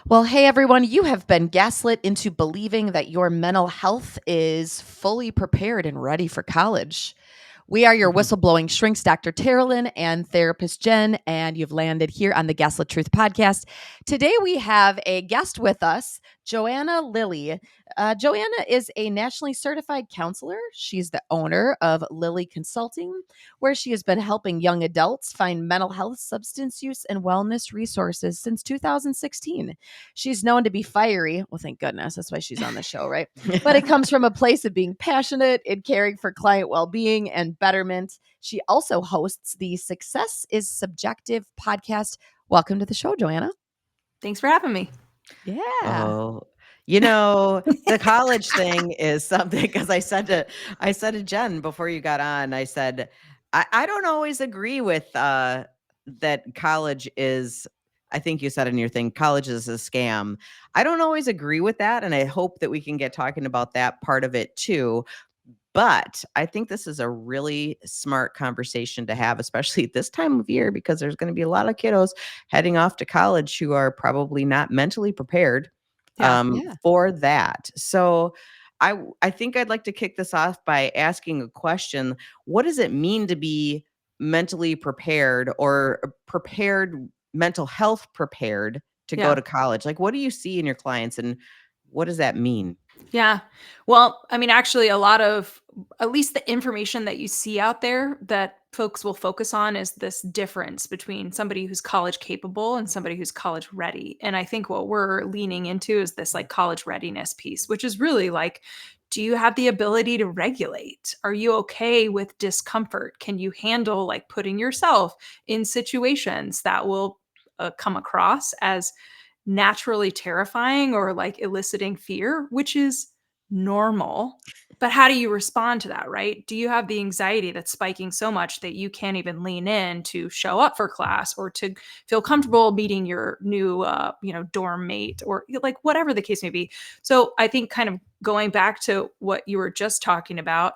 Well, hey everyone, you have been gaslit into believing that your mental health is fully prepared and ready for college. We are your Mhm. whistleblowing shrinks, Dr. Terrellin and therapist Jen, and you've landed here on the Gaslit Truth podcast. Today we have a guest with us, Joanna Lilley. Joanna is a nationally certified counselor. She's the owner of Lilley Consulting, where she has been helping young adults find mental health, substance use, and wellness resources since 2016. She's known to be fiery. Well, thank goodness. That's why she's on the show, right? But it comes from a place of being passionate and caring for client well being and betterment. She also hosts the Success is Subjective podcast. Welcome to the show, Joanna. Thanks for having me. Yeah. Oh, the college thing is something because I said to Jen before you got on, I said, I don't always agree with that college is, I think you said in your thing, college is a scam. I don't always agree with that. And I hope that we can get talking about that part of it too. But I think this is a really smart conversation to have, especially at this time of year, because there's going to be a lot of kiddos heading off to college who are probably not mentally prepared Yeah. for that. So I think I'd like to kick this off by asking a question. What does it mean to be mentally prepared or prepared, mental health prepared to go Yeah. to college? Like, what do you see in your clients and what does that mean? Yeah. Well, I mean, actually, a lot of, at least the information that you see out there that folks will focus on is this difference between somebody who's college capable and somebody who's college ready. And I think what we're leaning into is this like college readiness piece, which is really like, do you have the ability to regulate? Are you okay with discomfort? Can you handle like putting yourself in situations that will come across as naturally terrifying or like eliciting fear, which is normal. But how do you respond to that, right? Do you have the anxiety that's spiking so much that you can't even lean in to show up for class or to feel comfortable meeting your new, dorm mate or like whatever the case may be? So I think kind of going back to what you were just talking about,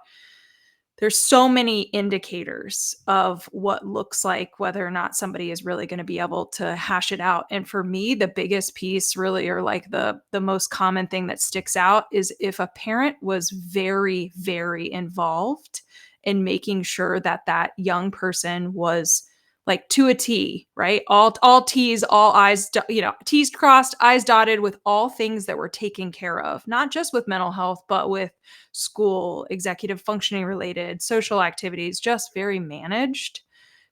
there's so many indicators of what looks like whether or not somebody is really going to be able to hash it out. And for me, the biggest piece really, or like the most common thing that sticks out, is if a parent was very, very involved in making sure that that young person was like to a T, right? All T's, all I's, T's crossed, I's dotted, with all things that were taken care of, not just with mental health, but with school, executive functioning related, social activities, just very managed,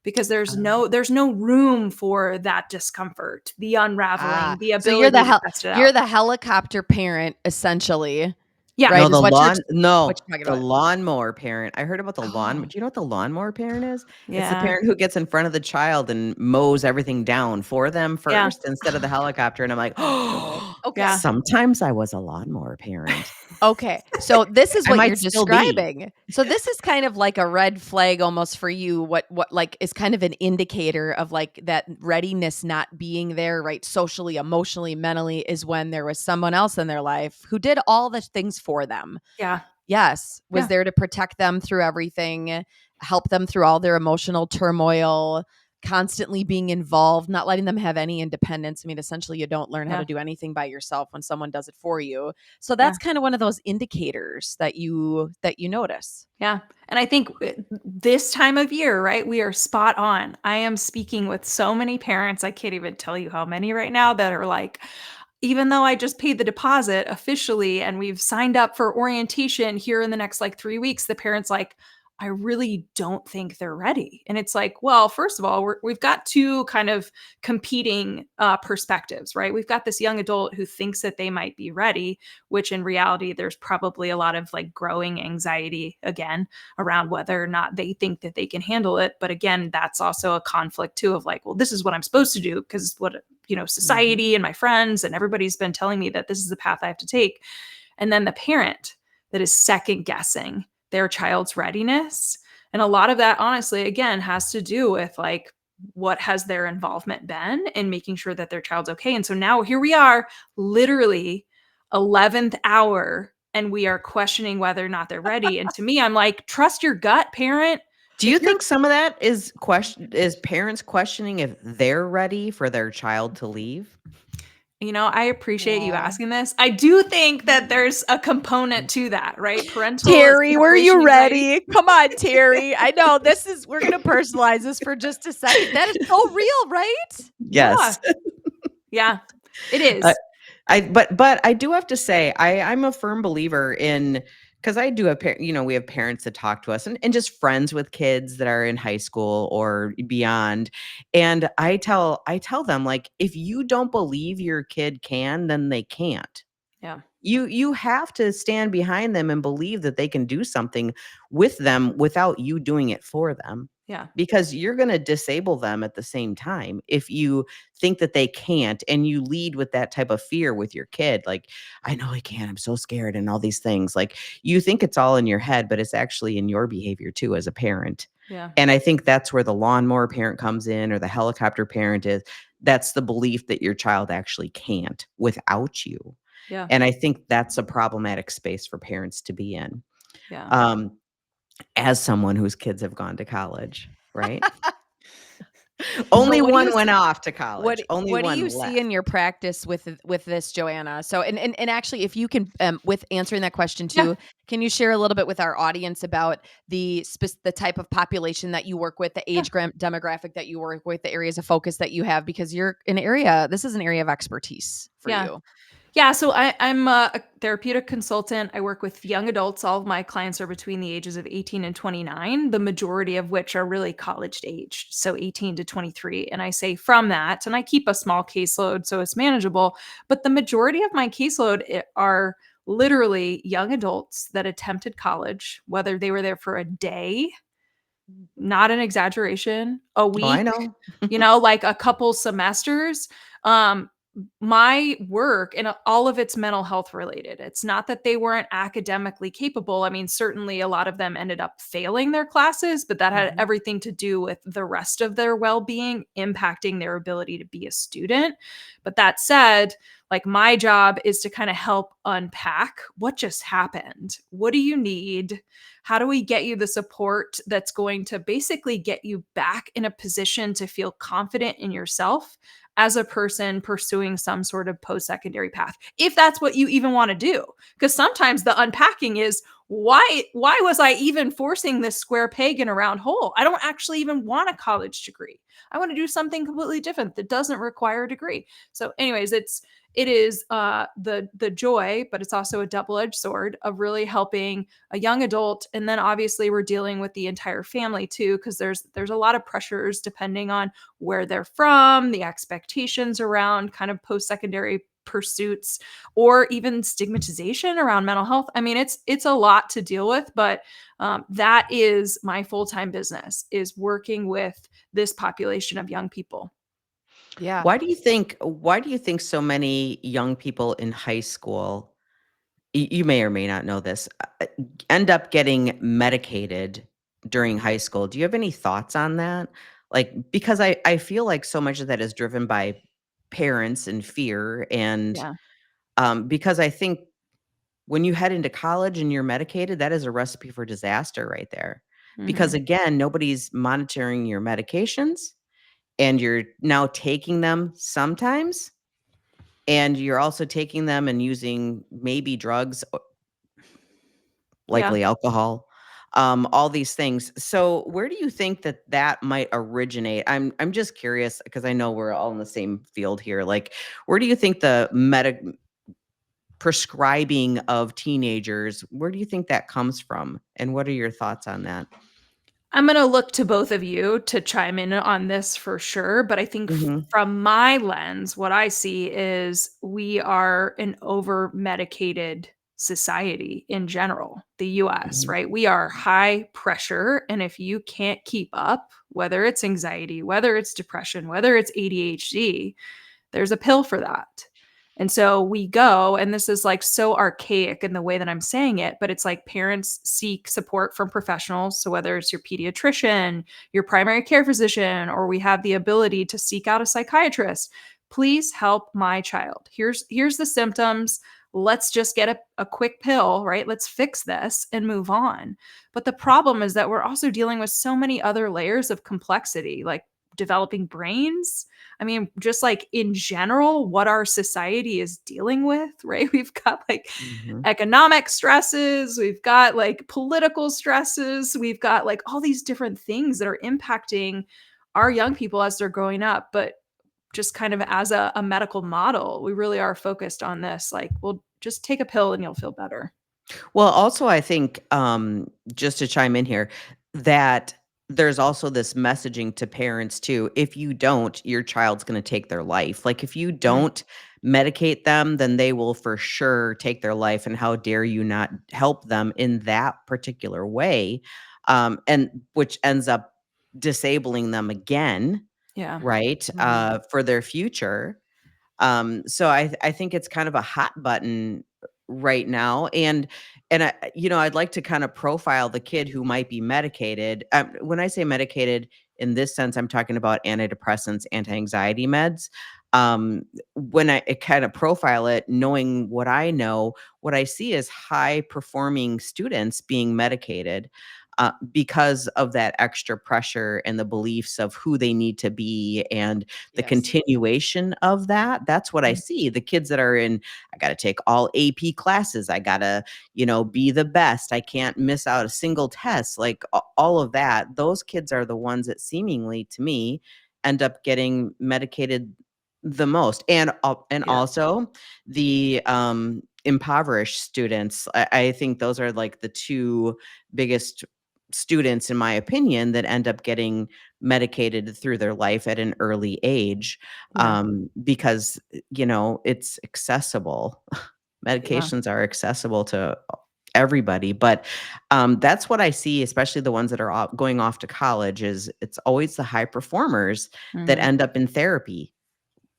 because there's no room for that discomfort, the unraveling, the So you're ability the to test it you're out. the helicopter parent, essentially, Yeah. right? No, Is what no, you're talking the about. lawnmower parent. I heard about the lawn. Oh, Do you know what the lawnmower parent is? It's the Yeah. parent who gets in front of the child and mows everything down for them Yeah. first instead of the helicopter. And I'm like, oh, oh, okay. Yeah. sometimes I was a lawnmower parent. Okay. So this is I what you're might still be. describing. So this is kind of like a red flag almost for you. What like is kind of an indicator of like that readiness not being there, right? Socially, emotionally, mentally, is when there was someone else in their life who did all the things for them. Yeah. Yes, was Yeah. there to protect them through everything, help them through all their emotional turmoil, constantly being involved, not letting them have any independence. I mean, essentially, you don't learn how to Yeah. do anything by yourself when someone does it for you. So Yeah. that's kind of one of those indicators that you notice. Yeah. And I think this time of year, right, we are spot on. I am speaking with so many parents. I can't even tell you how many right now that are like, even though I just paid the deposit officially and we've signed up for orientation here in the next like 3 weeks, the parents like, I really don't think they're ready. And it's like, well, first of all, we've got two kind of competing perspectives, right? We've got this young adult who thinks that they might be ready, which in reality, there's probably a lot of like growing anxiety again around whether or not they think that they can handle it. But again, that's also a conflict too of like, well, this is what I'm supposed to do because what, society and my friends and everybody's been telling me that this is the path I have to take. And then the parent that is second guessing their child's readiness. And a lot of that, honestly, again, has to do with like, what has their involvement been in making sure that their child's okay? And so now here we are, literally 11th hour, and we are questioning whether or not they're ready. And to me, I'm like, trust your gut, parent. Do you If you're think some of that is parents questioning if they're ready for their child to leave? I appreciate you Aw. asking this. I do think that there's a component to that, right? Parental Terry, were separation you anxiety. ready? Come on, Terry. I know we're going to personalize this for just a second. That is so real, right? Yeah. Yes. Yeah, it Uh, is. but I do have to say I'm a firm believer in, because I do have we have parents that talk to us, and just friends with kids that are in high school or beyond, and I tell them, like, if you don't believe your kid can, then they can't. Yeah. You have to stand behind them and believe that they can do something with them without you doing it for them. Yeah. Because you're going to disable them at the same time if you think that they can't, and you lead with that type of fear with your kid, like, I know I can't, I'm so scared, and all these things. Like, you think it's all in your head, but it's actually in your behavior too as a parent. Yeah. And I think that's where the lawnmower parent comes in, or the helicopter parent is. That's the belief that your child actually can't without you. Yeah. And I think that's a problematic space for parents to be in. Yeah. Um, as someone whose kids have gone to college, right? So Only what do you one went off to What college. Only what do one you see in left. your practice with this, Joanna? So and actually, if you can, with answering that question Yeah. too, can you share a little bit with our audience about the type of population that you work with, the Yeah. age demographic that you work with, the areas of focus that you have, because this is an area of expertise for Yeah. you. Yeah, so I'm a therapeutic consultant. I work with young adults. All of my clients are between the ages of 18 and 29, the majority of which are really college age, so 18 to 23. And I say from that, and I keep a small caseload so it's manageable, but the majority of my caseload are literally young adults that attempted college, whether they were there for a day, not an exaggeration, a Oh, I week, know. like a couple semesters. Um, my work and all of it's mental health related. It's not that they weren't academically capable. I mean, certainly a lot of them ended up failing their classes, but that had Mhm. everything to do with the rest of their well being impacting their ability to be a student. But that said, like my job is to kind of help unpack what just happened. What do you need? How do we get you the support that's going to basically get you back in a position to feel confident in yourself as a person pursuing some sort of post-secondary path, if that's what you even want to do? Because sometimes the unpacking is, why was I even forcing this square peg in a round hole? I don't actually even want a college degree. I want to do something completely different that doesn't require a degree. So anyways, it is the joy, but it's also a double-edged sword of really helping a young adult. And then obviously we're dealing with the entire family too, because there's a lot of pressures depending on where they're from, the expectations around kind of post-secondary pursuits, or even stigmatization around mental health. I mean, it's a lot to deal with, but that is my full-time business, is working with this population of young people. Yeah. Why do you think so many young people in high school, you may or may not know this, end up getting medicated during high school? Do you have any thoughts on that? Like, because I feel like so much of that is driven by parents and fear, and Yeah. because I think when you head into college and you're medicated, that is a recipe for disaster right there. Because Hmm. again, nobody's monitoring your medications, and you're now taking them sometimes, and you're also taking them and using maybe drugs, Yeah. likely alcohol, all these things. So where do you think that might originate? I'm just curious, because I know we're all in the same field here. Like, where do you think the prescribing of teenagers, where do you think that comes from? And what are your thoughts on that? I'm going to look to both of you to chime in on this for sure. But I think Mhm, from my lens, what I see is we are an over medicated society in general, the US, mhm. right? We are high pressure. And if you can't keep up, whether it's anxiety, whether it's depression, whether it's ADHD, there's a pill for that. And so we go, and this is like so archaic in the way that I'm saying it, but it's like parents seek support from professionals. So whether it's your pediatrician, your primary care physician, or we have the ability to seek out a psychiatrist, please help my child. Here's the symptoms. Let's just get a quick pill, right? Let's fix this and move on. But the problem is that we're also dealing with so many other layers of complexity, like developing brains. I mean, just like in general, what our society is dealing with, right? We've got like Mhm. economic stresses, we've got like political stresses, we've got like all these different things that are impacting our young people as they're growing up. But just kind of as a medical model, we really are focused on this. Like, well, just take a pill and you'll feel better. Well, also, I think, just to chime in here, that there's also this messaging to parents too. If you don't, your child's going to take their life. Like, if you Mhm. don't medicate them, then they will for sure take their life. And how dare you not help them in that particular way? And which ends up disabling them again, Yeah. right? Mhm. For their future. So I think it's kind of a hot button right now, and I'd like to kind of profile the kid who might be medicated. When I say medicated in this sense, I'm talking about antidepressants, anti-anxiety meds. When I kind of profile it, knowing what I know, what I see is high performing students being medicated. Because of that extra pressure and the beliefs of who they need to be and the Yes. continuation of that, that's what I Mhm. see. The kids that are in, I got to take all AP classes. I got to, be the best. I can't miss out a single test. Like all of that. Those kids are the ones that seemingly to me end up getting medicated the most. And Yeah. also the impoverished students. I think those are like the two biggest students, in my opinion, that end up getting medicated through their life at an early age, Yeah. because it's accessible. Yeah. Medications are accessible to everybody, but that's what I see, especially the ones that are going off to college. Is it's always the high performers that Mhm. end up in therapy.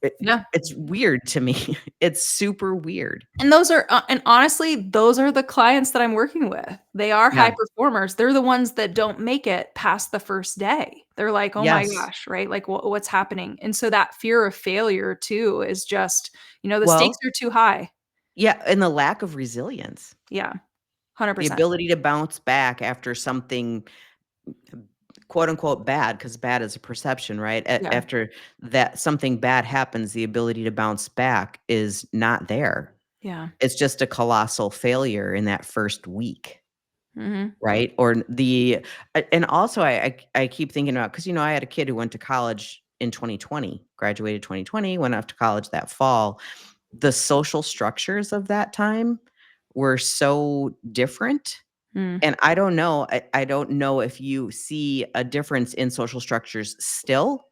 it, Yeah. it's weird to me. It's super weird. And those are and honestly, those are the clients that I'm working with. They are high Yeah. performers. They're the ones that don't make it past the first day. They're like, "Oh my Yes. gosh," right? Like, what's happening?" And so that fear of failure too is just, the stakes Well, are too high. yeah, and the lack of resilience. Yeah, The 100%. ability to bounce back after something quote unquote bad, because bad is a perception, right? Yeah, After that something bad happens, the ability to bounce back is not there. yeah. It's just a colossal failure in that first week, Mhm. right? And also I keep thinking about, because I had a kid who went to college in 2020, graduated 2020, went off to college that fall. The social structures of that time were so different. Mm. And I don't know if you see a difference in social structures still,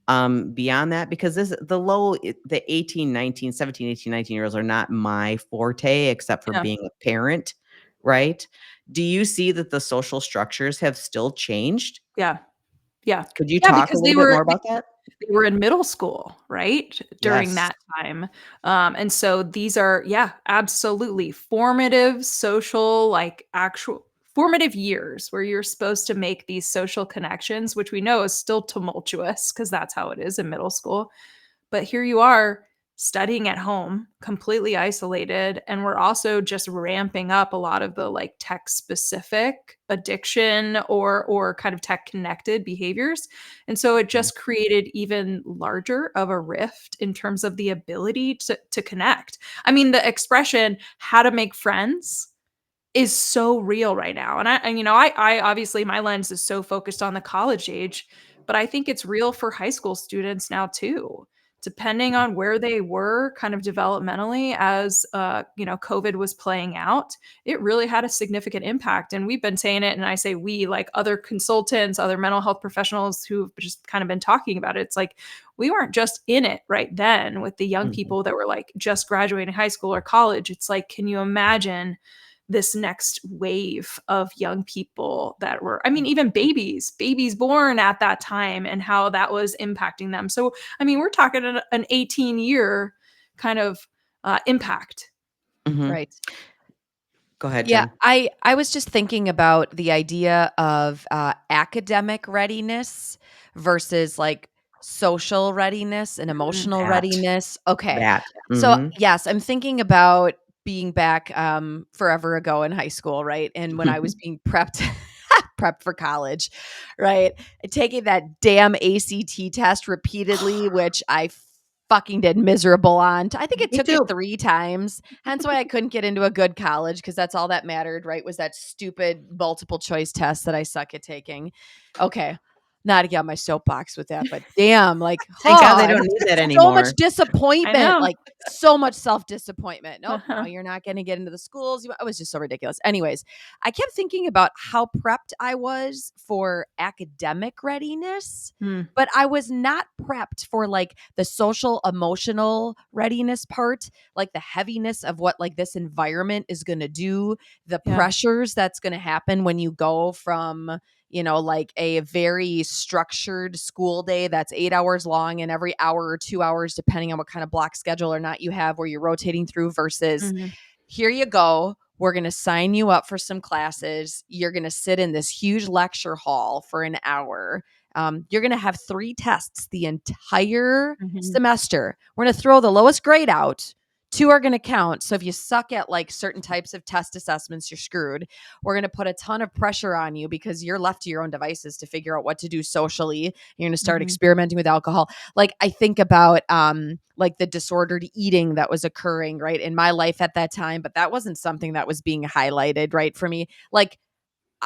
beyond that, because the 18, 19, 17, 18, 19 year olds are not my forte except for Yeah, being a parent, right? Do you see that the social structures have still changed? yeah, yeah. Could you Yeah, talk a because little bit more about that? they were in middle school, right? During Yes. that time. And so these are, yeah, absolutely formative social, like actual formative years where you're supposed to make these social connections, which we know is still tumultuous because that's how it is in middle school. But here you are studying at home, completely isolated, and we're also just ramping up a lot of the like tech specific addiction or kind of tech connected behaviors. And so it Mhm. just created even larger of a rift in terms of the ability to connect. I mean, the expression how to make friends is so real right now. And I obviously my lens is so focused on the college age, but I think it's real for high school students now too. Depending on where they were kind of developmentally as COVID was playing out, it really had a significant impact. And we've been saying it, and I say we, like other consultants, other mental health professionals who've just kind of been talking about it. It's like we weren't just in it right then with the young Mhm. people that were like just graduating high school or college. It's like, can you imagine this next wave of young people that were, I mean, even babies born at that time and how that was impacting them. So, I mean, we're talking an 18-year kind of impact. Mhm. Right. Go ahead, Yeah, Jen. I was just thinking about the idea of academic readiness versus like social readiness and Mhm. emotional That. readiness. Okay. That. So, Mhm. yes, I'm thinking about being back forever ago in high school, right? And when I was being prepped prep for college, right? Taking that damn ACT test repeatedly, which I fucking did miserable on. I think it Me took too. it 3 times. Hence why I couldn't get into a good college, because that's all that mattered, right? Was that stupid multiple choice test that I suck at taking. Okay. Not to get on my soapbox with that, but damn, like, Thank God they I don't had need that so much anymore. I disappointment, know. like so much self-disappointment. Nope, now Uh-huh. you're not going to get into the schools. It was just so ridiculous. Anyways, I kept thinking about how prepped I was for academic readiness, Mm, but I was not prepped for like the social emotional readiness part, like the heaviness of what like this environment is going to do, the yeah. pressures that's going to happen when you go from, like a very structured school day that's 8 hours long, and every hour or 2 hours, depending on what kind of block schedule or not you have, where you're rotating through, versus Mhm. here you go. We're going to sign you up for some classes. You're going to sit in this huge lecture hall for an hour. You're going to have 3 tests the entire Mhm. semester. We're going to throw the lowest grade out. 2 are going to count. So if you suck at like certain types of test assessments, you're screwed. We're going to put a ton of pressure on you because you're left to your own devices to figure out what to do socially. You're going to start Mhm. experimenting with alcohol. Like I think about like the disordered eating that was occurring right in my life at that time, but that wasn't something that was being highlighted right for me. Like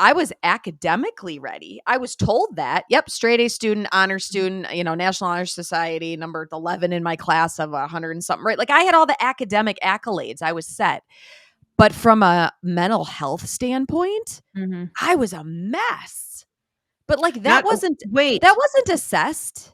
I was academically ready. I was told that. Yep, straight A student, honor student, National Honor Society, number 11 in my class of 100 and something, right? Like I had all the academic accolades. I was set. But from a mental health standpoint, Mhm. I was a mess. But like Not that wait. wasn't assessed.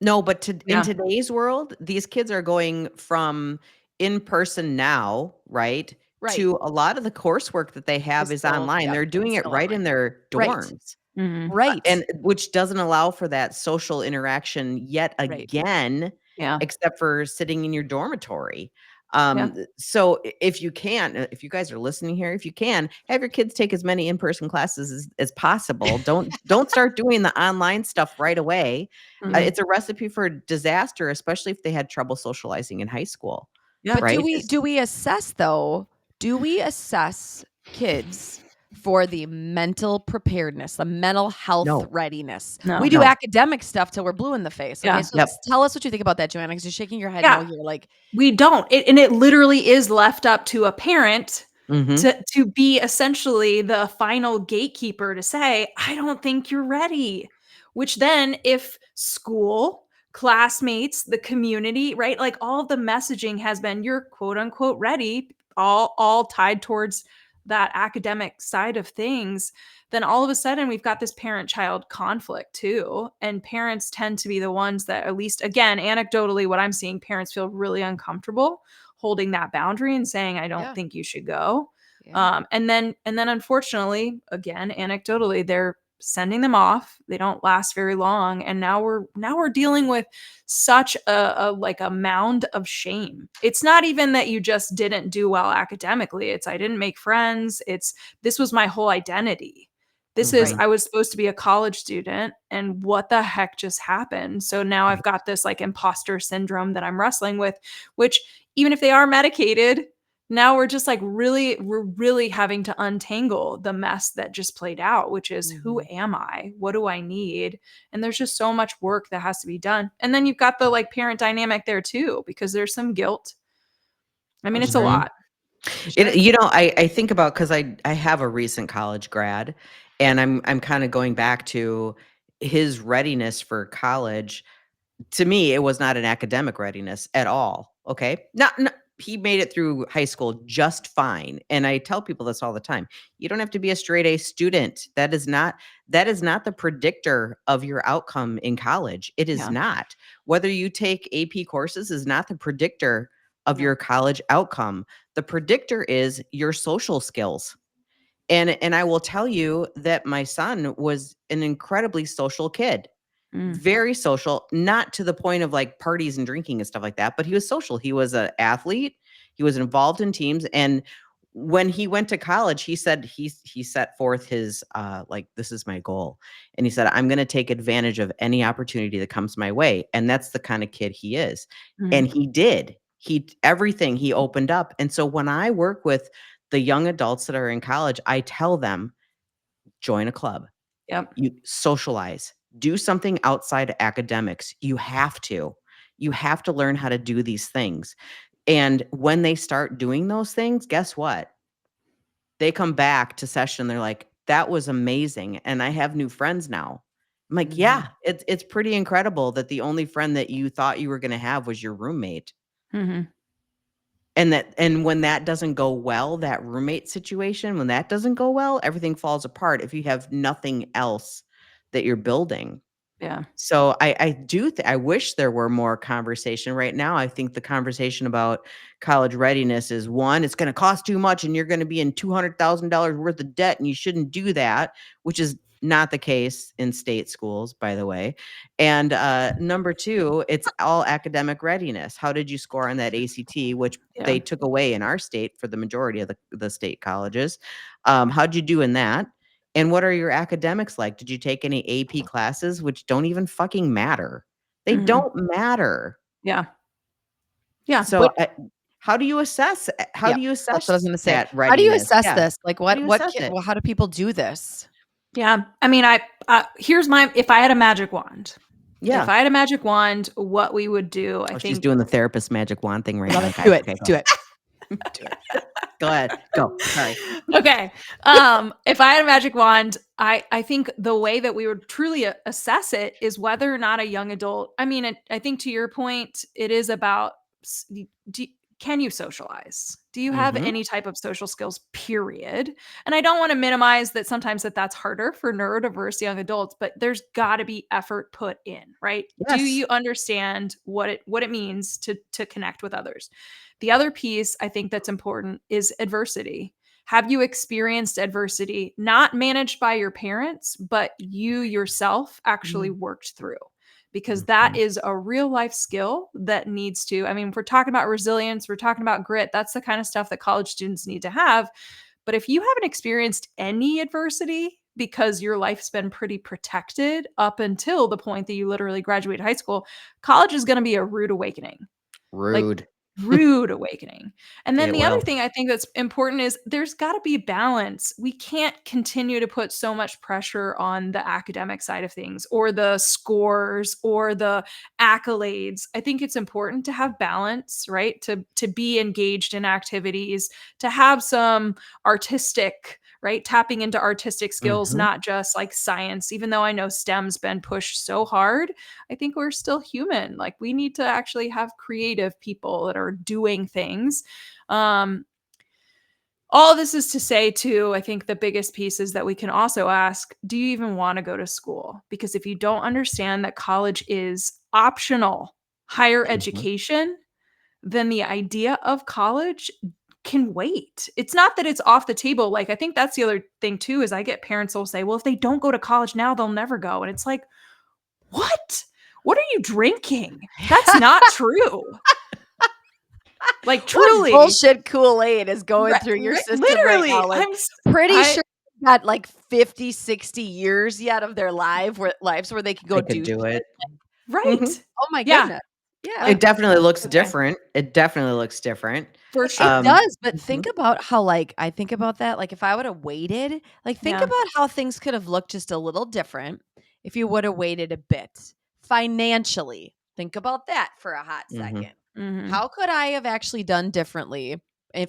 No, but in Yeah. today's world, these kids are going from in person now, right? Right. To a lot of the coursework that they have Is is still, online. yep, They're doing it still right online. in their Right. dorms. Mhm. Right. And which doesn't allow for that social interaction yet Right. again, Yeah. except for sitting in your dormitory. Yeah. So if you can, if you guys are listening here, if you can, have your kids take as many in-person classes as possible. Don't start doing the online stuff right away. Mhm. It's a recipe for disaster, especially if they had trouble socializing in high school, Yeah. But right? do we assess though? Do we assess kids for the mental preparedness, the mental health No, readiness? We No. do no. academic stuff till we're blue in the face. Okay, Yeah. so Yep. tell us what you think about that, Joanna, because you're shaking your head no Yeah. here. Like, We don't. And it literally is left up to a parent Mhm. to be essentially the final gatekeeper to say, "I don't think you're ready." Which then if school, classmates, the community, right? Like all of the messaging has been you're quote unquote ready, all tied towards that academic side of things, then all of a sudden we've got this parent-child conflict too. And parents tend to be the ones that, at least again, anecdotally, what I'm seeing, parents feel really uncomfortable holding that boundary and saying, I don't yeah, think you should go. yeah, And then unfortunately, again, anecdotally, they're sending them off. They don't last very long. And now we're dealing with such a like a mound of shame. It's not even that you just didn't do well academically. It's I didn't make friends. It's this was my whole identity. This is right. Mhm. I was supposed to be a college student and what the heck just happened? So now I've got this like imposter syndrome that I'm wrestling with, which even if they are medicated, now we're just like we're really having to untangle the mess that just played out, which is who Mhm. am I? What do I need? And there's just so much work that has to be done. And then you've got the like parent dynamic there too, because there's some guilt. I For mean, it's a sure. Mhm. lot. For sure. I think about because I have a recent college grad, and I'm kind of going back to his readiness for college. To me, it was not an academic readiness at all. Okay, not he made it through high school just fine, and I tell people this all the time. You don't have to be a straight A student. That is not the predictor of your outcome in college. It is Yeah. not. Whether you take AP courses is not the predictor of No. your college outcome. The predictor is your social skills. And I will tell you that my son was an incredibly social kid. Mm. Very social, not to the point of like parties and drinking and stuff like that, but he was social. He was an athlete. He was involved in teams. And when he went to college, he said he set forth his like, this is my goal. And he said, I'm going to take advantage of any opportunity that comes my way. And that's the kind of kid he is. Mm. And he did. Everything he opened up. And so when I work with the young adults that are in college, I tell them, join a club. Yep. You socialize, do something outside of academics. You have to learn how to do these things. And when they start doing those things, guess what? They come back to session. They're like, that was amazing. And I have new friends now. I'm like, yeah, it's pretty incredible that the only friend that you thought you were going to have was your roommate. Mm-hmm. And when that doesn't go well, that roommate situation, when that doesn't go well, everything falls apart if you have nothing else that you're building. Yeah. So I wish there were more conversation right now. I think the conversation about college readiness is, one, it's going to cost too much and you're going to be in $200,000 worth of debt and you shouldn't do that, which is not the case in state schools, by the way. And number two, it's all academic readiness. How did you score on that ACT, which they took away in our state for the majority of the state colleges? How'd you do in that? And what are your academics like? Did you take any AP classes, which don't even fucking matter? They don't matter. Yeah. Yeah. So how do you assess? How do you assess that's what I was going to say. that readiness? How do you assess this? Like How do you assess it? how do people do this? Yeah. I mean, here's if I had a magic wand. Yeah. If I had a magic wand, what we would do, I think. She's doing the therapist magic wand thing right now. Do it. Do it. Do it. Go ahead. Go. Sorry. Okay. If I had a magic wand, I think the way that we would truly assess it is whether or not a young adult, I mean, I think to your point, it is about, can you socialize? Do you have any type of social skills, period? And I don't want to minimize that sometimes that's harder for neurodiverse young adults, but there's got to be effort put in, right? Yes. Do you understand what it means to connect with others? The other piece I think that's important is adversity. Have you experienced adversity not managed by your parents, but you yourself actually worked through? Because that is a real life skill that needs to, I mean, if we're talking about resilience, we're talking about grit, that's the kind of stuff that college students need to have. But if you haven't experienced any adversity because your life's been pretty protected up until the point that you literally graduate high school, college is going to be a rude awakening. Rude awakening. And then the other thing I think that's important is there's got to be balance. We can't continue to put so much pressure on the academic side of things or the scores or the accolades. I think it's important to have balance, right? To be engaged in activities, to have some artistic, right? Tapping into artistic skills, not just like science. Even though I know STEM's been pushed so hard, I think we're still human. Like we need to actually have creative people that are doing things. All this is to say too, I think the biggest piece is that we can also ask, do you even want to go to school? Because if you don't understand that college is optional higher education, then the idea of college can wait. It's not that it's off the table. Like, I think that's the other thing too, is I get parents who will say, well, if they don't go to college now, they'll never go. And it's like, what? What are you drinking? That's not true. Like truly. What bullshit Kool-Aid is going through your system literally, right now. Like, I'm pretty sure they've got like 50, 60 years yet of their lives where they can go do it. Right. Oh my goodness. Yeah. It definitely looks different. It definitely looks different. For sure. It does, but think about how, like, I think about that, like, if I would have waited, like, think about how things could have looked just a little different if you would have waited a bit financially. Think about that for a hot second. How could I have actually done differently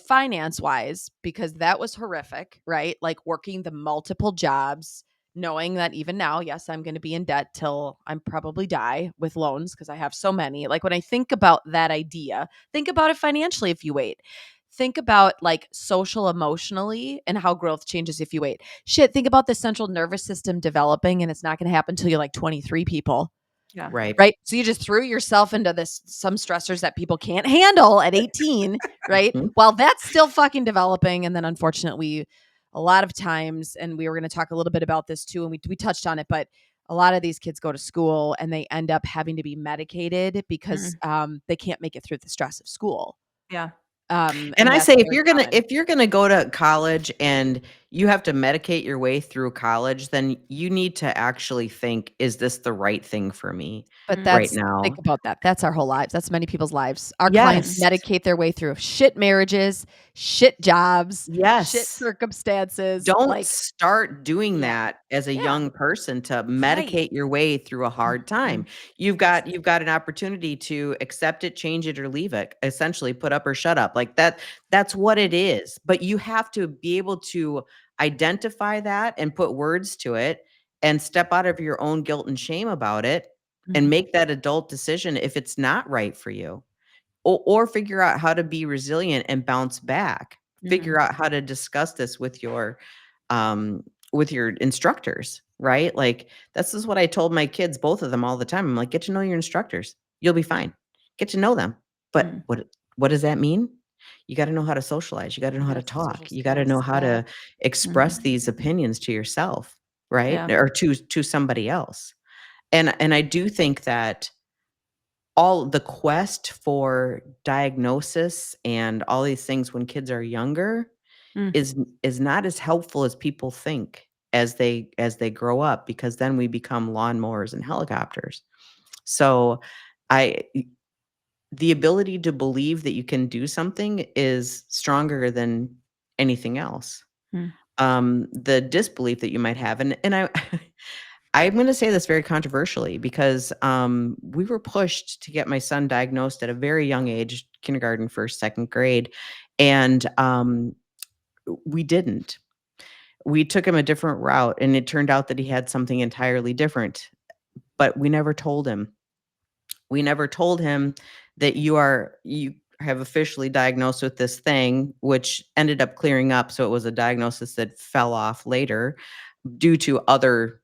finance-wise? Because that was horrific, right? Like working the multiple jobs, knowing that even now, yes, I'm going to be in debt till I'm probably die with loans because I have so many. Like when I think about that idea, think about it financially if you wait. Think about like social emotionally and how growth changes if you wait. Shit, think about the central nervous system developing and it's not going to happen until you're like 23 people. Yeah. Right. So you just threw yourself into some stressors that people can't handle at 18, right? While that's still fucking developing. And then unfortunately, a lot of times, and we were going to talk a little bit about this too, and we touched on it, but a lot of these kids go to school and they end up having to be medicated because they can't make it through the stress of school. Yeah. And I say if you're gonna go to college and you have to medicate your way through college, then you need to actually think, is this the right thing for me But right think now? about that. That's our whole lives. That's many people's lives. Our clients Mhm. Yes. medicate their way through shit marriages, shit jobs, shit Yes. circumstances. Don't Like, start doing yeah, that as a yeah, young person to right. medicate your way through a hard time. Mhm. You've got an opportunity to accept it, change it, or leave it. Essentially, put up or shut up. Like that, that's what it is. But you have to be able to identify that and put words to it and step out of your own guilt and shame about it and Mhm. make that adult decision if it's not right for you. Or figure out how to be resilient and bounce back. Mhm. Figure out how to discuss this with your instructors, right? Like, this is what I told my kids, both of them, all the time. I'm like, "Get to know your instructors. You'll be fine. Get to know them." But Mm. what does that mean? You gotta know how to socialize. You gotta know how Yeah, to it's social talk. You gotta know skills. how Yeah. to express Mhm. these opinions to yourself, right? Yeah. Or to somebody else. And I do think that all the quest for diagnosis and all these things when kids are younger Mm. is not as helpful as people think as they grow up, because then we become lawnmowers and helicopters. So I the ability to believe that you can do something is stronger than anything else. Mm. The disbelief that you might have, and I'm gonna say this very controversially because, we were pushed to get my son diagnosed at a very young age, kindergarten, 1st, 2nd grade, and, we didn't. We took him a different route, and it turned out that he had something entirely different, but we never told him. We never told him that you have officially diagnosed with this thing, which ended up clearing up, so it was a diagnosis that fell off later due to other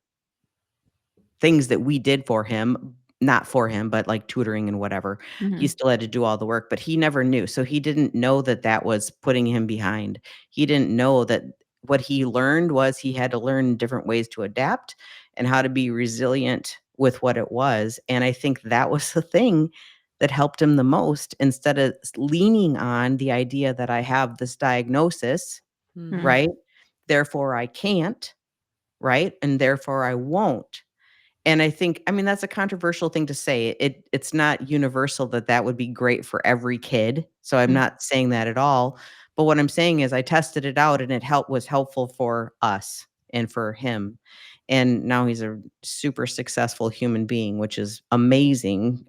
things that we did for him, not for him, but like tutoring and whatever. He Mhm. still had to do all the work, but he never knew. So he didn't know that that was putting him behind. He didn't know that what he learned was he had to learn different ways to adapt and how to be resilient with what it was. And I think that was the thing that helped him the most, instead of leaning on the idea that I have this diagnosis, Mhm. Mhm. right? Therefore I can't, right? And therefore I won't. And I think, I mean, that's a controversial thing to say. It's not universal that that would be great for every kid. So I'm Mm. not saying that at all. But what I'm saying is I tested it out and it was helpful for us and for him. And now he's a super successful human being, which is amazing.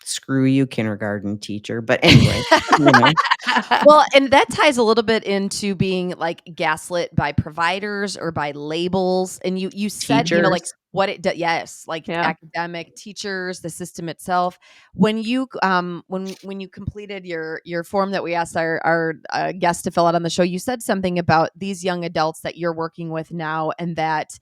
Screw you, kindergarten teacher. But anyway, you know, Well, and that ties a little bit into being, like, gaslit by providers or by labels, and you said, like, teachers, what it does. Yes, like, Yeah. academic, teachers, the system itself. When when you completed your form that we asked our guests to fill out on the show, you said something about these young adults that you're working with now, and that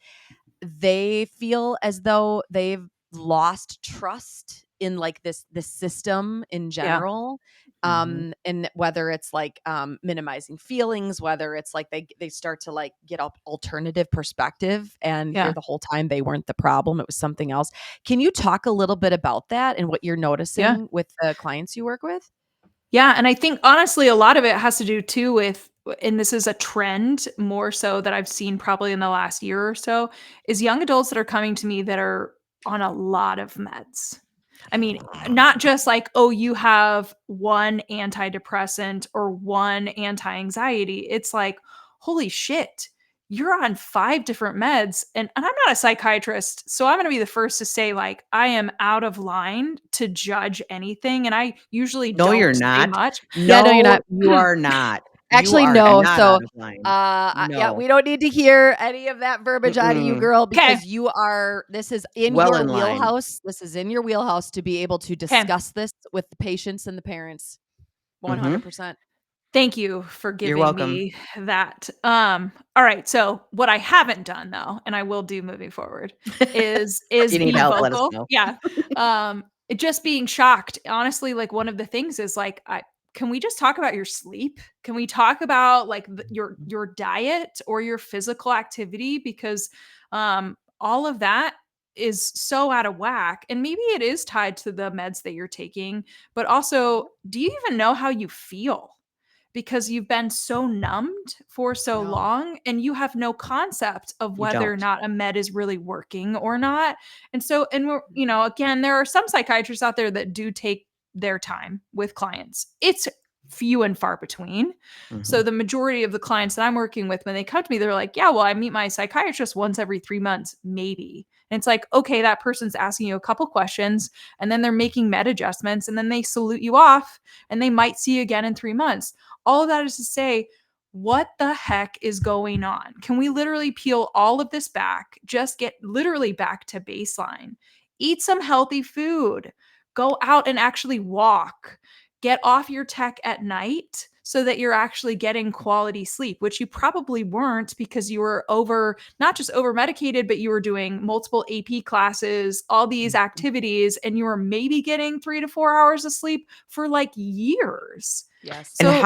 they feel as though they've lost trust in, like, this system in Yeah. general. mhm, And whether it's like minimizing feelings, whether it's like they start to like get up alternative perspective and hear Yeah. the whole time they weren't the problem, it was something else. Can you talk a little bit about that and what you're Yeah. noticing with the clients you work with? Yeah, and I think honestly a lot of it has to do too with, and this is a trend more so that I've seen probably in the last year or so, is young adults that are coming to me that are on a lot of meds. I mean, not just like, "Oh, you have one antidepressant or one anti-anxiety." It's like, "Holy shit, you're on 5 different meds." And I'm not a psychiatrist, so I'm gonna be the first to say, like, I am out of line to judge anything, and I usually no, you're don't say not. much. Yeah, no, you're No, not. you are not. You Actually, are no. not So, out of line. yeah, No. we don't need to hear any of that verbiage out of you, Mm-mm. girl, Okay, because you are. This is in Well your in line. wheelhouse. This is in your wheelhouse to be able to okay. discuss this with the patients and the parents. Mhm. 100%. Thank you for You're giving welcome. me that. All right, so what I haven't done though, and I will do moving forward, If is you need be help, let us vocal. know. Yeah. Just being shocked. Honestly, like one of the things is like can we just talk about your sleep? Can we talk about like your diet or your physical activity, because all of that is so out of whack, and maybe it is tied to the meds that you're taking, but also, do you even know how you feel? because you've been so numbed for so Yeah. long and you have no concept of You whether or don't. not a med is really working or not. And so, and we're, again, there are some psychiatrists out there that do take their time with clients. It's few and far between. So Mhm. the majority of the clients that I'm working with, when they come to me, they're like, yeah, well, I meet my psychiatrist once every 3 months, maybe. And it's like, okay, that person's asking you a couple questions and then they're making med adjustments and then they salute you off and they might see you again in 3 months. All of that is to say, what the heck is going on? Can we literally peel all of this back? Just get literally back to baseline. Eat some healthy food. Go out and actually walk. Get off your tech at night so that you're actually getting quality sleep, which you probably weren't because you were not just over medicated, but you were doing multiple AP classes, all these activities, and you were maybe getting 3 to 4 hours of sleep for like years. Yes. And So,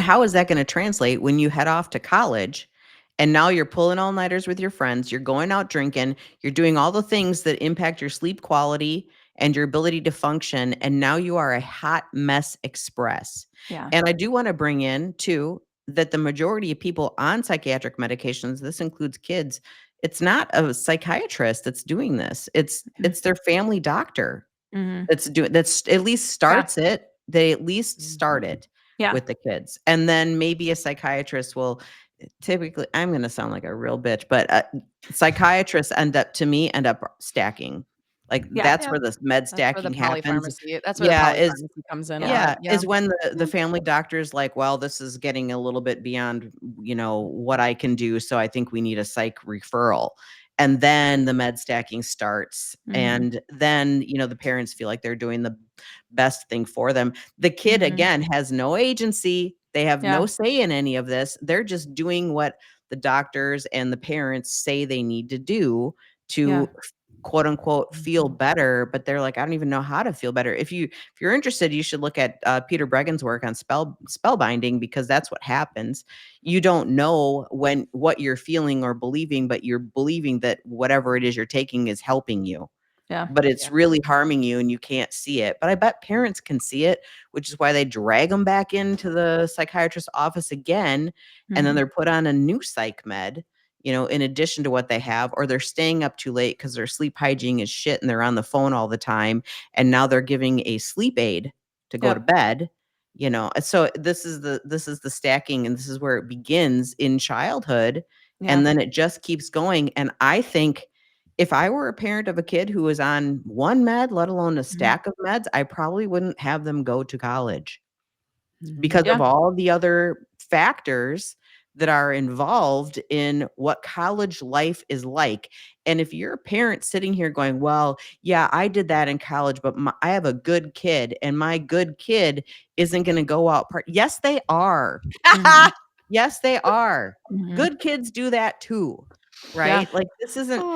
how is that going to translate when you head off to college and now you're pulling all-nighters with your friends, you're going out drinking, you're doing all the things that impact your sleep quality and your ability to function, and now you are a hot mess express. yeah. And I do want to bring in too that the majority of people on psychiatric medications, this includes kids, it's not a psychiatrist that's doing this. It's their family doctor Mm-hmm. that's at least Yeah. starts it. They at least start Mhm. it Yeah. with the kids. And then maybe a psychiatrist will typically, I'm gonna sound like a real bitch, but, psychiatrists end up stacking. Like, Yeah. that's Yeah. where the med That's where the stacking happens. polypharmacy. That's where the Yeah, polypharmacy comes in a Yeah. lot. Yeah. is when the Yeah. family doctor's like, "Well, this is getting a little bit beyond, what I can do, so I think we need a psych referral." And then the med stacking starts, Mm-hmm. and then, the parents feel like they're doing the best thing for them. The kid, Mm-hmm. again, has no agency. They have Yeah. no say in any of this. They're just doing what the doctors and the parents say they need to do Yeah. to quote unquote feel Mhm. better, but they're like, I don't even know how to feel better. If you're interested, you should look at Peter Bregan's work on spellbinding, because that's what happens. You don't know what you're feeling or believing, but you're believing that whatever it is you're taking is helping you, Yeah. but it's Yeah. really harming you and you can't see it. But I bet parents can see it, which is why they drag them back into the psychiatrist's office again. And then Mm-hmm. they're put on a new psych med, in addition to what they have, or they're staying up too late because their sleep hygiene is shit and they're on the phone all the time. And now they're giving a sleep aid to go to Yep. bed. So this is the stacking, and this is where it begins in childhood. Yeah. And then it just keeps going. And I think if I were a parent of a kid who was on one med, let alone a Mm-hmm. stack of meds, I probably wouldn't have them go to college Mhm. because Yeah. of all the other factors that are involved in what college life is like. And if you're a parent sitting here going, well, yeah, I did that in college, but I have a good kid and my good kid isn't going to go out. Yes, they are. Mm-hmm. Yes, they are. Mm-hmm. Good kids do that too, Yeah. right? Like, this isn't so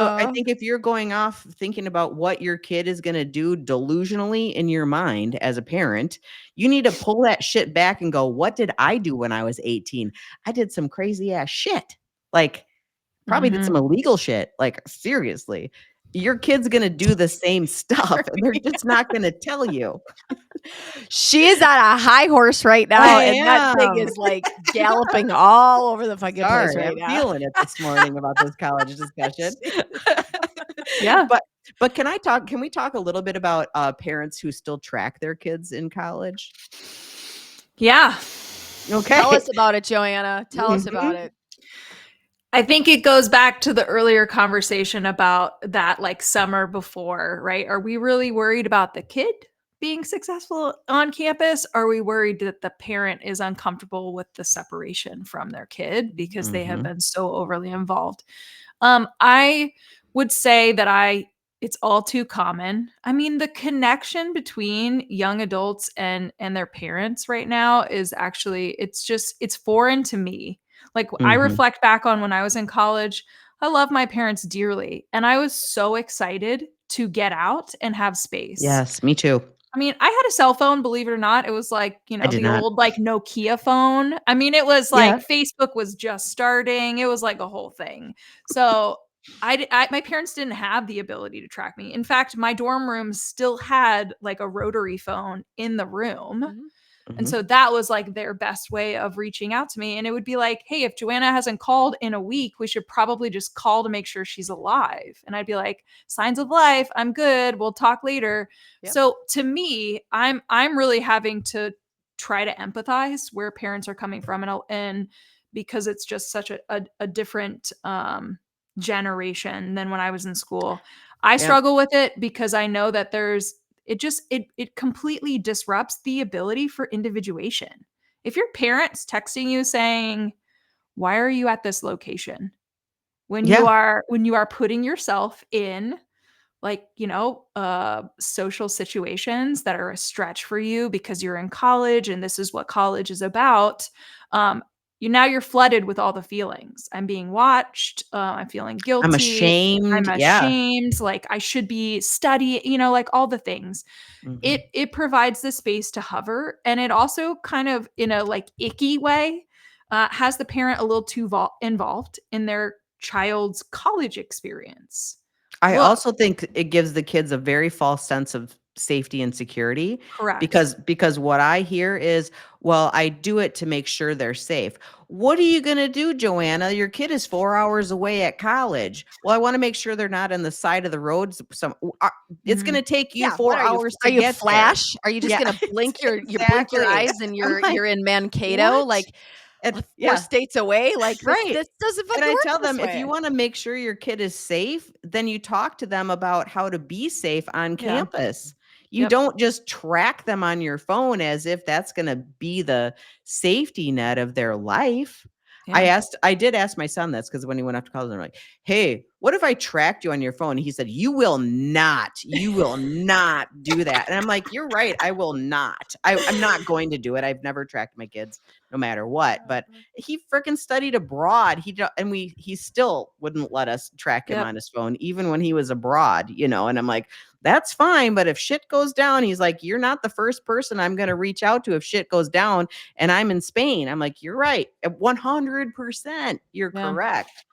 I Aw. think if you're going off thinking about what your kid is gonna do delusionally in your mind as a parent, you need to pull that shit back and go, "What did I do when I was 18? I did some crazy ass shit." Like, probably did Mm-hmm. some illegal shit, like, seriously. Your kid's gonna do the same stuff, and they're just not gonna tell you. She is on a high horse right now, I and that thing am. is like galloping all over the fucking place Sorry, right I'm now. feeling it this morning about this college discussion. She- Yeah. But can we talk a little bit about parents who still track their kids in college? Yeah. Okay. Tell us about it, Joanna. Tell us about Mhm. it. I think it goes back to the earlier conversation about that like summer before, right? Are we really worried about the kid being successful on campus? Are we worried that the parent is uncomfortable with the separation from their kid because they have Mhm. been so overly involved? I would say that it's all too common. I mean, the connection between young adults and their parents right now is actually it's foreign to me. Like I Mhm. reflect back on when I was in college, I love my parents dearly and I was so excited to get out and have space. Yes, me too. I mean, I had a cell phone, believe it or not. It was like, I did the not. old like Nokia phone. I mean, it was Yeah. like Facebook was just starting. It was like a whole thing. So my parents didn't have the ability to track me. In fact, my dorm room still had like a rotary phone in the room. Mhm. And so that was like their best way of reaching out to me. And it would be like, hey, if Joanna hasn't called in a week, we should probably just call to make sure she's alive. And I'd be like, signs of life, I'm good. We'll talk later. Yep. So to me, I'm really having to try to empathize where parents are coming from, and because it's just such a different generation than when I was in school. I struggle with it because I know that it completely disrupts the ability for individuation. If your parent's texting you saying, why are you at this location? When you are putting yourself in like, social situations that are a stretch for you because you're in college and this is what college is about. You're flooded with all the feelings. I'm being watched. I'm feeling guilty. I'm ashamed. I'm ashamed. Like I should be studying, like all the things. Mhm. It provides the space to hover, and it also kind of in a like icky way has the parent a little too involved in their child's college experience. I Look, also think it gives the kids a very false sense of safety and security correct. because what I hear is, well, I do it to make sure they're safe. What are you going to do, Joanna? Your kid is 4 hours away at college. Well, I want to make sure they're not in the side of the road. It's going to take you Yeah, what 4 hours are to you get Flash? there. Are you just Yeah, gonna blink your exactly. eyes and I'm like, you're in Mankato, what? like And 4 yeah, states away? Like right. this doesn't And fucking I work tell this them, if way. you want to make sure your kid is safe, then you talk to them about how to be safe on Yeah. campus. You Yep. don't just track them on your phone as if that's going to be the safety net of their life. Yeah. I did ask my son this because when he went off to college, I'm like, hey, what if I tracked you on your phone? He said, you will not do that. And I'm like, you're right. I will not. I'm not going to do it. I've never tracked my kids no matter what, but he freaking studied abroad. He still wouldn't let us track him Yep. on his phone, even when he was abroad, and I'm like, that's fine. But if shit goes down, he's like, you're not the first person I'm going to reach out to if shit goes down and I'm in Spain. I'm like, you're right. 100%. You're Yeah. correct.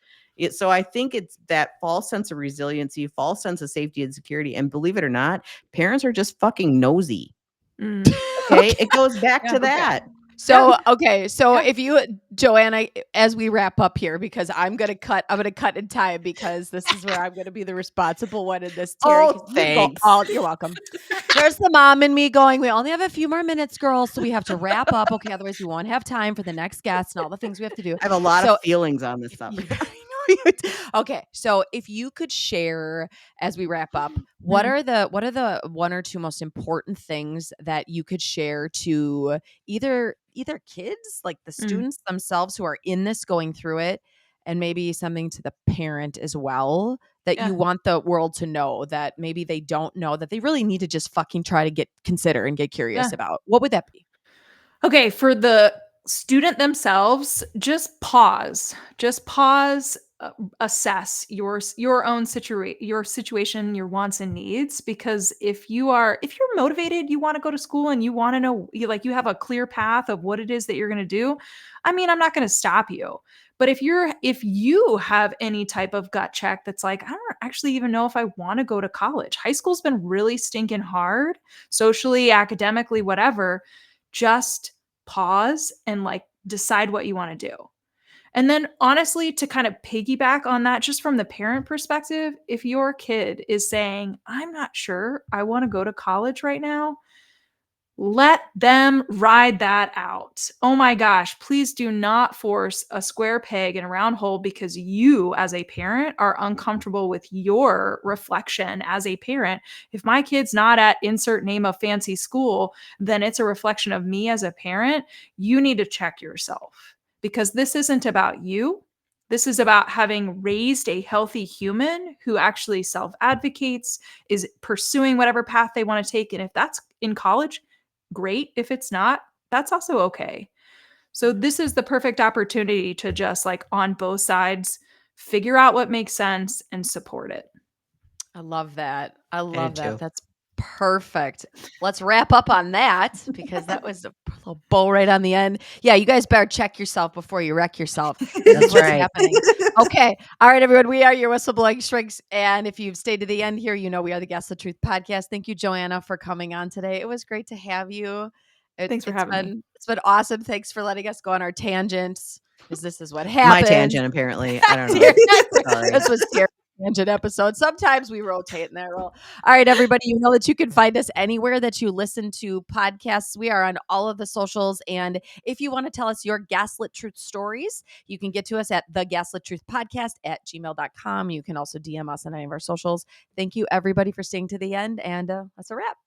So I think it's that false sense of resiliency, false sense of safety and security. And believe it or not, parents are just fucking nosy. Mm. Okay. It goes back Yeah, to okay. that. So, okay. So Yeah. if you, Joanna, as we wrap up here, because I'm going to cut in time because this is where I'm going to be the responsible one in this, Terry. 'Cause Oh, you go thanks. all, you're welcome. There's the mom and me going, we only have a few more minutes, girls. So we have to wrap up. Okay. Otherwise we won't have time for the next guest and all the things we have to do. I have a lot So of feelings on this if topic. you, I know you okay. So if you could share as we wrap up, what are the one or two most important things that you could share to either kids, like the students themselves who are in this going through it, and maybe something to the parent as well that Yeah. you want the world to know that maybe they don't know that they really need to just fucking try to consider and get curious Yeah. about? What would that be? Okay, for the student themselves, just pause. Just pause, assess your own situation, your wants and needs, because if you're motivated, you want to go to school and you want to know, you have a clear path of what it is that you're going to do. I mean, I'm not going to stop you. But if you have any type of gut check that's like, I don't actually even know if I want to go to college. High school's been really stinking hard, socially, academically, whatever. Just pause and like decide what you want to do. And then honestly, to kind of piggyback on that, just from the parent perspective, if your kid is saying, I'm not sure I want to go to college right now, let them ride that out. Oh my gosh, please do not force a square peg in a round hole because you, as a parent, are uncomfortable with your reflection as a parent. If my kid's not at insert name of fancy school, then it's a reflection of me as a parent. You need to check yourself because this isn't about you. This is about having raised a healthy human who actually self advocates, is pursuing whatever path they want to take. And if that's in college, great. If it's not, that's also okay. So this is the perfect opportunity to just like on both sides, figure out what makes sense and support it. I love that. I I love do that. too. That's perfect. Let's wrap up on that because that was a little bow right on the end. Yeah, you guys better check yourself before you wreck yourself. This is That's what's right. happening. Okay. All right, everyone. We are your whistleblowing shrinks. And if you've stayed to the end here, you know we are the Gaslit Truth podcast. Thank you, Joanna, for coming on today. It was great to have you. Thanks for having me. It's been awesome. Thanks for letting us go on our tangents, because this is what My happens. tangent, apparently. I don't know. Sorry. This was Terry's tangent episode. Sometimes we rotate in that role. All right, everybody, you know that you can find us anywhere that you listen to podcasts. We are on all of the socials. And if you want to tell us your Gaslit Truth stories, you can get to us at the Gaslit Truth Podcast at gmail.com. You can also DM us on any of our socials. Thank you, everybody, for staying to the end. And that's a wrap.